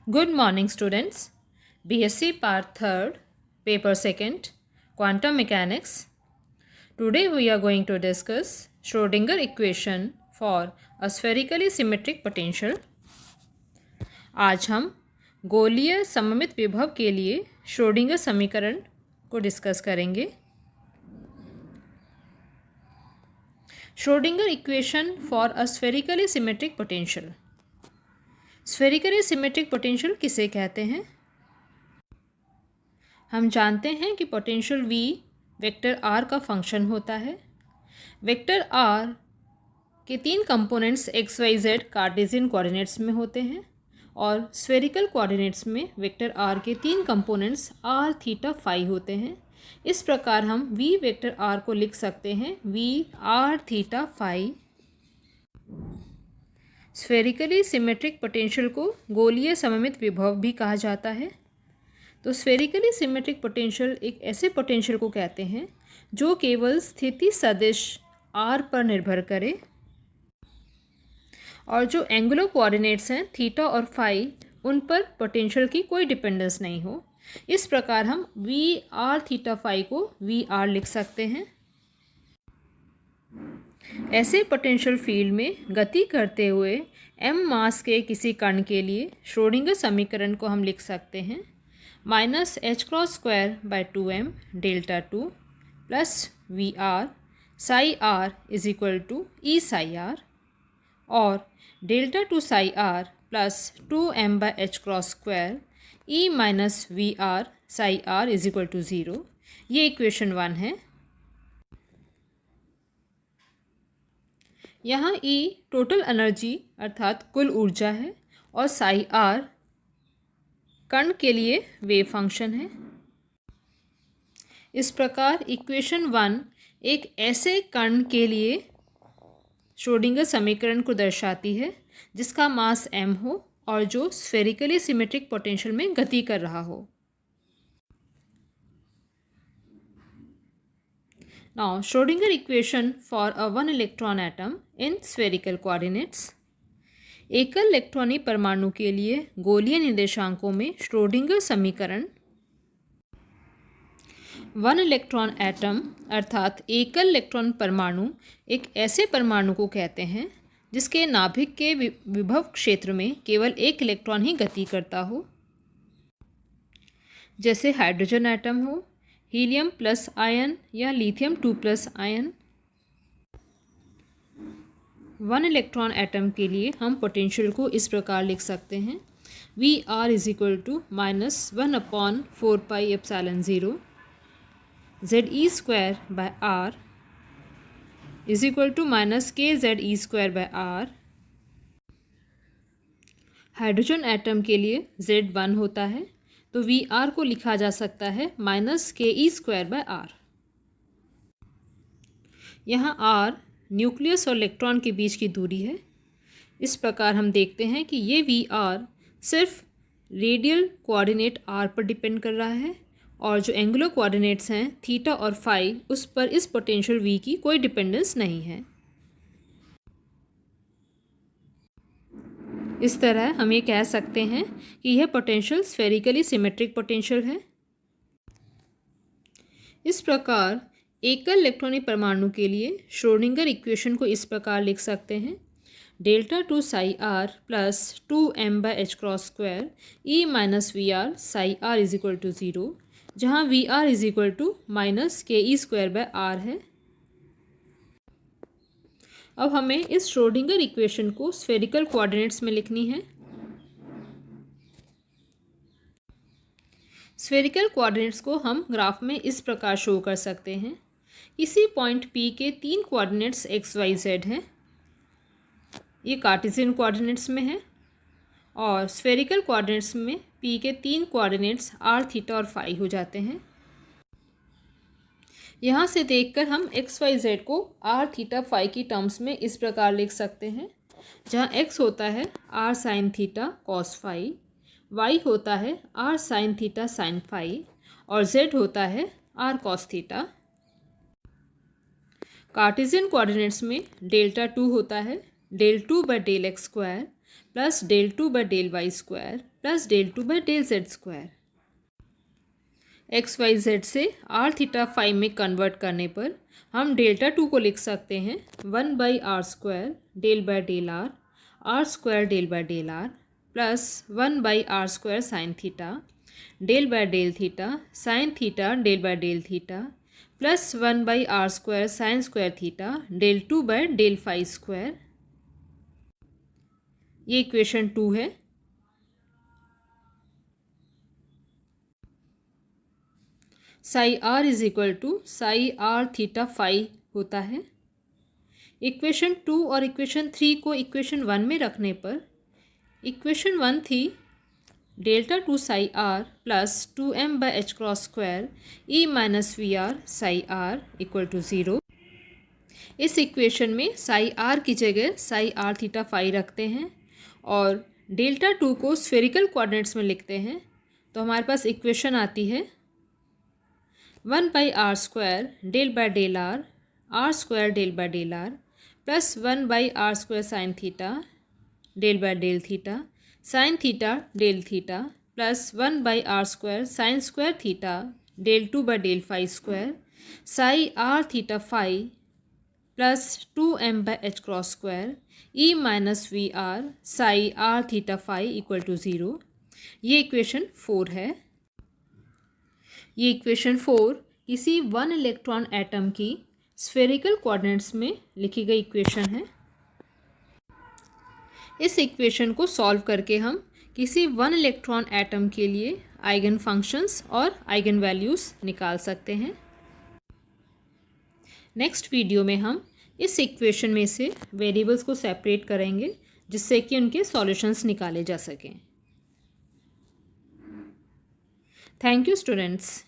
Good morning, students. BSc Part 3rd, Paper 2nd, Quantum Mechanics. Today we are going to discuss Schrödinger equation for a spherically symmetric potential. आज हम गोलीय सममित विभव के लिए Schrodinger समीकरण को डिस्कस करेंगे. Schrödinger equation for a spherically symmetric potential. Spherically symmetric potential किसे कहते हैं? हम जानते हैं कि पोटेंशियल V वेक्टर R का फंक्शन होता है. वेक्टर R के 3 components x, y, z Cartesian coordinates में होते हैं और स्फेरिकल कोऑर्डिनेट्स में वेक्टर R के 3 कंपोनेंट्स r, थीटा, फाई होते हैं. इस प्रकार हम V वेक्टर R को लिख सकते हैं V r, theta, phi. Spherically symmetric potential को गोलीय सममित विभव भी कहा जाता है. तो स्फेरिकली सिमेट्रिक पोटेंशियल एक ऐसे पोटेंशियल को कहते हैं जो केवल स्थिति सदिश r पर निर्भर करे और जो एंगुलर कोऑर्डिनेट्स हैं थीटा और फाई उन पर पोटेंशियल की कोई डिपेंडेंस नहीं हो. इस प्रकार हम v r, थीटा, फाई को v r लिख सकते हैं. ऐसे पोटेंशियल फील्ड में गति करते हुए m मास के किसी कण के लिए श्रोडिंगर समीकरण को हम लिख सकते हैं -h²/2m delta 2 plus V R psi R is equal to E psi R और delta 2 psi R plus 2m/h² E minus V R psi R is equal to 0. ये इक्वेशन 1 है. यहाँ E टोटल एनर्जी अर्थात कुल ऊर्जा है और psi R कण के लिए वेव फंक्शन है. इस प्रकार इक्वेशन 1 एक ऐसे कण के लिए श्रोडिंगर समीकरण को दर्शाती है जिसका मास m हो और जो स्फेरिकली सिमेट्रिक पोटेंशियल में गति कर रहा हो. Now, Schrödinger equation for a one electron atom in spherical coordinates. एकल इलेक्ट्रॉनी परमाणु के लिए गोलीय निर्देशांकों में श्रोडिंगर समीकरण. वन इलेक्ट्रॉन एटम अर्थात एकल इलेक्ट्रॉन परमाणु एक ऐसे परमाणु को कहते हैं जिसके नाभिक के विभव क्षेत्र में केवल एक इलेक्ट्रॉन ही गति करता हो. जैसे हाइड्रोजन एटम हो, हीलियम प्लस आयन या lithium 2+ ion. One electron atom के लिए हम पोटेंशियल को इस प्रकार लिख सकते हैं V R is equal to -1/4πε0 Ze²/r is equal to -kZe²/r. Hydrogen atom के लिए Z1 होता है तो वी आर को लिखा जा सकता है -ke²/r. यहाँ r न्यूक्लियस और इलेक्ट्रॉन के बीच की दूरी है. इस प्रकार हम देखते हैं कि ये वी आर सिर्फ रेडियल कोऑर्डिनेट r पर डिपेंड कर रहा है और जो एंगुलर कोऑर्डिनेट्स हैं थीटा और फाई उस पर इस पोटेंशियल v की कोई डिपेंडेंस नहीं है. इस तरह हम ये कह सकते हैं कि यह पोटेंशियल स्फेरिकली सिमेट्रिक पोटेंशियल है. इस प्रकार एकल इलेक्ट्रॉनी परमाणु के लिए श्रोडिंगर इक्वेशन को इस प्रकार लिख सकते हैं delta 2 psi R plus 2m/h² E minus V R psi R is equal to 0 जहाँ V R is equal to -ke²/r है. अब हमें इस श्रोडिंगर इक्वेशन को स्फेरिकल कोऑर्डिनेट्स में लिखनी है. स्फेरिकल कोऑर्डिनेट्स को हम ग्राफ में इस प्रकार शो कर सकते हैं. किसी पॉइंट P के 3 कोऑर्डिनेट्स x, y, z हैं. ये कार्टेशियन कोऑर्डिनेट्स में है और स्फेरिकल कोऑर्डिनेट्स में P के 3 कोऑर्डिनेट्स r, थीटा और फाई हो जाते हैं. यहाँ से देखकर हम x, y, z को r, थीटा, फाई की टर्म्स में इस प्रकार लिख सकते हैं जहाँ x होता है r sine theta cos phi, y होता है r sine theta sine phi और z होता है r cos theta. Cartesian coordinates में डेल्टा 2 होता है del 2/del x² plus del 2 by del y square plus del 2 by del z square. X Y Z से R theta phi में convert करने पर हम डेल्टा 2 को लिख सकते हैं 1 by R square del by del R square del by del R plus 1 by R square sine theta del by del theta sine theta del by del theta plus 1 by R square sine square theta del 2 by del phi square. ये equation 2 है। Psi R is equal to psi R theta phi होता है। Equation 2 और equation 3 को equation 1 में रखने पर equation 1 थी delta 2 psi R plus 2m by H cross square E minus V R psi R equal to 0। इस इक्वेशन में साई आर की जगह साई आर थीटा फाई रखते हैं और डेल्टा 2 को स्फेरिकल कोऑर्डिनेट्स में लिखते हैं तो हमारे पास इक्वेशन आती है 1 by R square del by del R square del by del R plus 1 by R square sine theta del by del theta sine theta del theta plus 1 by R square sine square theta del 2 by del phi square psi R theta phi plus 2m by H cross square E minus V R psi R theta phi equal to 0। ये equation 4 है। ये equation 4 किसी 1 electron atom की spherical coordinates में लिखी गई equation है। इस इक्वेशन को सॉल्व करके हम किसी 1 इलेक्ट्रॉन एटम के लिए आइगन फंक्शंस और आइगन वैल्यूज़ निकाल सकते हैं। नेक्स्ट वीडियो में हम इस इक्वेशन में से वेरिएबल्स को सेपरेट करेंगे जिससे कि उनके सॉल्यूशंस निकाले जा सकें। Thank you students.